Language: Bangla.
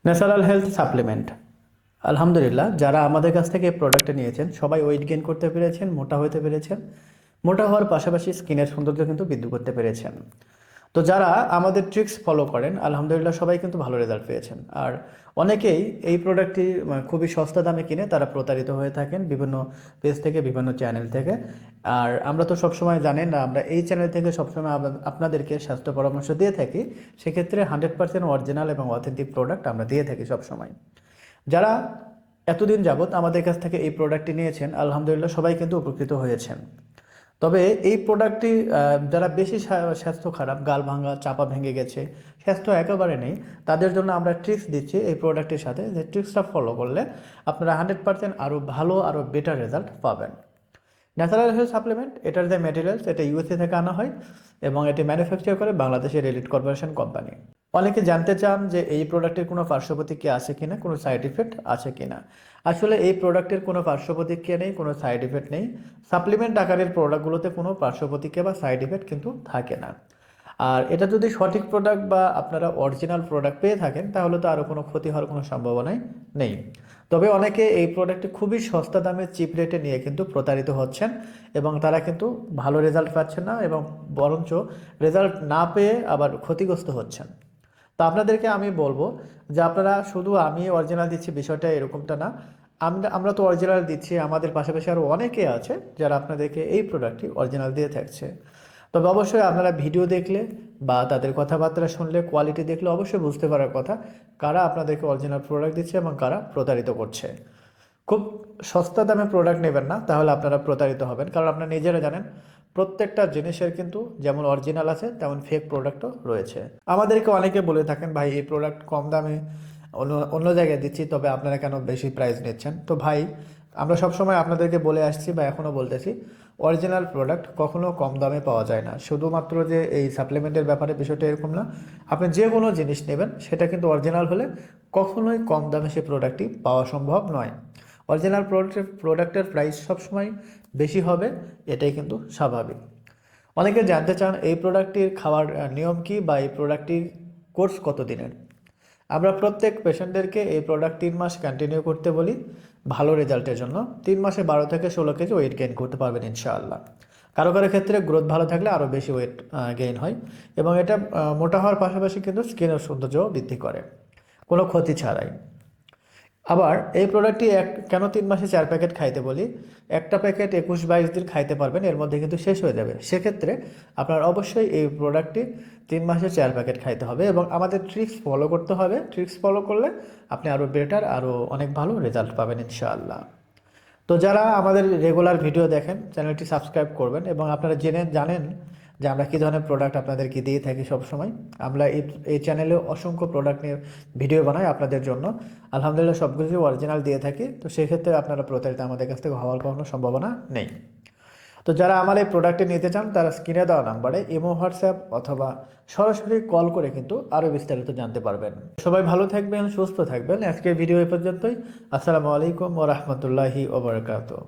Natural health supplement. আলহামদুলিল্লাহ, যারা আমাদের কাছ থেকে এই প্রোডাক্টটা নিয়েছেন সবাই ওয়েট গেইন করতে পেরেছেন, মোটা হতে পেরেছেন। মোটা হওয়ার পাশাপাশি স্কিনের সৌন্দর্য কিন্তু বৃদ্ধি করতে পেরেছেন। তো যারা আমাদের ট্রিক্স ফলো করেন আলহামদুলিল্লাহ সবাই কিন্তু ভালো রেজাল্ট পেয়েছেন। আর অনেকেই এই প্রোডাক্টটি খুবই সস্তা দামে কিনে তারা প্রতারিত হয়ে থাকেন বিভিন্ন পেজ থেকে, বিভিন্ন চ্যানেল থেকে। আর আমরা তো সবসময় জানেন না, আমরা এই চ্যানেল থেকে সবসময় আপনাদেরকে স্বাস্থ্য পরামর্শ দিয়ে থাকি। সেক্ষেত্রে 100% অরিজিনাল এবং অথেন্টিক প্রোডাক্ট আমরা দিয়ে থাকি সবসময়। যারা এতদিন যাবৎ আমাদের কাছ থেকে এই প্রোডাক্টটি নিয়েছেন আলহামদুলিল্লাহ সবাই কিন্তু উপকৃত হয়েছেন। তবে এই প্রোডাক্টটি যারা বেশি স্বাস্থ্য খারাপ, গাল ভাঙা, চাপা ভেঙে গেছে, স্বাস্থ্য একেবারে নেই, তাদের জন্য আমরা ট্রিক্স দিচ্ছি এই প্রোডাক্টের সাথে, যে ট্রিক্সটা ফলো করলে আপনারা 100% আরও ভালো, আরও বেটার রেজাল্ট পাবেন। ন্যাচারাল হেলথ সাপ্লিমেন্ট, এটার যে ম্যাটেরিয়ালস এটা ইউএসএ থেকে আনা হয় এবং এটি ম্যানুফ্যাকচার করে বাংলাদেশের এলিট কর্পোরেশন কোম্পানি। অনেকে জানতে চান যে এই প্রোডাক্টের কোনো পার্শ্ব প্রতিক্রিয়া আছে কিনা, কোনো সাইড ইফেক্ট আছে কিনা। আসলে এই প্রোডাক্টের কোনো পার্শ্ব প্রতিক্রিয়া নেই, কোনো সাইড ইফেক্ট নেই। সাপ্লিমেন্ট আকারের প্রোডাক্টগুলোতে কোনো পার্শ্ব প্রতিক্রিয়া বা সাইড ইফেক্ট কিন্তু থাকে না। আর এটা যদি সঠিক প্রোডাক্ট বা আপনারা অরিজিনাল প্রোডাক্ট পেয়ে থাকেন তাহলে তো আরও কোনো ক্ষতি হওয়ার কোনো সম্ভাবনাই নেই। তবে অনেকে এই প্রোডাক্টটি খুবই সস্তা দামে চিপ রেটে নিয়ে কিন্তু প্রতারিত হচ্ছেন এবং তারা কিন্তু ভালো রেজাল্ট পাচ্ছেন না এবং বরঞ্চ রেজাল্ট না পেয়ে আবার ক্ষতিগ্রস্ত হচ্ছেন। তো আপনাদেরকে আমি বলবো যে আপনারা শুধু আমি অরিজিনাল দিচ্ছি বিষয়টা এরকমটা না। আমরা তো অরিজিনাল দিচ্ছি, আমাদের পাশাপাশি আরও অনেকে আছে যারা আপনাদেরকে এই প্রোডাক্টটি অরিজিনাল দিয়ে থাকছে। তবে অবশ্যই আপনারা ভিডিও দেখলে বা তাদের কথাবার্তা শুনলে, কোয়ালিটি দেখলে অবশ্যই বুঝতে পারার কথা কারা আপনাদেরকে অরিজিনাল প্রোডাক্ট দিচ্ছে এবং কারা প্রতারিত করছে। খুব সস্তা দামে প্রোডাক্ট নেবেন না, তাহলে আপনারা প্রতারিত হবেন। কারণ আপনারা নিজেরা জানেন প্রত্যেকটা জিনিসের কিন্তু যেমন অরিজিনাল আছে তেমন ফেক প্রোডাক্টও রয়েছে। আমাদেরকে অনেকে বলে থাকেন, ভাই এই প্রোডাক্ট কম দামে অন্য অন্য জায়গায় দিচ্ছি, তবে আপনারা কেন বেশি প্রাইস নিচ্ছেন? তো ভাই, আমরা সবসময় আপনাদেরকে বলে আসছি বা এখনও বলতেছি, অরিজিনাল প্রোডাক্ট কখনো কম দামে পাওয়া যায় না। শুধুমাত্র যে এই সাপ্লিমেন্টের ব্যাপারে বিষয়টা এরকম না, আপনি যে কোনো জিনিস নেবেন সেটা কিন্তু অরিজিনাল হলে কখনোই কম দামে সেই প্রোডাক্টটি পাওয়া সম্ভব নয়। অরিজিনাল প্রোডাক্টের প্রাইস সবসময় বেশি হবে, এটাই কিন্তু স্বাভাবিক। অনেকে জানতে চান এই প্রোডাক্টটির খাওয়ার নিয়ম কী বা এই প্রোডাক্টটির কোর্স কত দিনের। আমরা প্রত্যেক পেশেন্টদেরকে এই প্রোডাক্ট 3 মাস কন্টিনিউ করতে বলি ভালো রেজাল্টের জন্য। 3 মাসে 12 থেকে 16 কেজি ওয়েট গেইন করতে পারবেন ইনশাআল্লাহ। কারো কারো ক্ষেত্রে গ্রোথ ভালো থাকলে আরও বেশি ওয়েট গেইন হয় এবং এটা মোটা হওয়ার পাশাপাশি কিন্তু স্কিনের সৌন্দর্যও বৃদ্ধি করে কোনো ক্ষতি ছাড়াই। আবার এই প্রোডাক্টটি কেন 3 মাসে 4 প্যাকেট খাইতে বলি? একটা প্যাকেট 21-22 দিন খাইতে পারবেন, এর মধ্যে কিন্তু শেষ হয়ে যাবে। সেক্ষেত্রে আপনার অবশ্যই এই প্রোডাক্টটি 3 মাসে 4 প্যাকেট খাইতে হবে এবং আমাদের ট্রিক্স ফলো করতে হবে। ট্রিক্স ফলো করলে আপনি আরও বেটার, আরও অনেক ভালো রেজাল্ট পাবেন ইনশাআল্লাহ। তো যারা আমাদের রেগুলার ভিডিও দেখেন চ্যানেলটি সাবস্ক্রাইব করবেন এবং আপনারা জানেন যে আমরা কী ধরনের প্রোডাক্ট আপনাদেরকে দিয়ে থাকি সবসময়। আমরা এই চ্যানেলে অসংখ্য প্রোডাক্ট নিয়ে ভিডিও বানাই আপনাদের জন্য। আলহামদুলিল্লাহ সব কিছু অরিজিনাল দিয়ে থাকি। তো সেক্ষেত্রে আপনারা প্রতারিত আমাদের কাছ থেকে হওয়ার কোনো সম্ভাবনা নেই। তো যারা আমার এই প্রোডাক্টটি নিতে চান তারা স্ক্রিনে দেওয়া নাম্বারে ইমো, হোয়াটসঅ্যাপ অথবা সরাসরি কল করে কিন্তু আরও বিস্তারিত জানতে পারবেন। সবাই ভালো থাকবেন, সুস্থ থাকবেন। আজকের ভিডিও এ পর্যন্তই। আসসালামু আলাইকুম ওয়া রাহমাতুল্লাহি ওয়া বারাকাতুহু।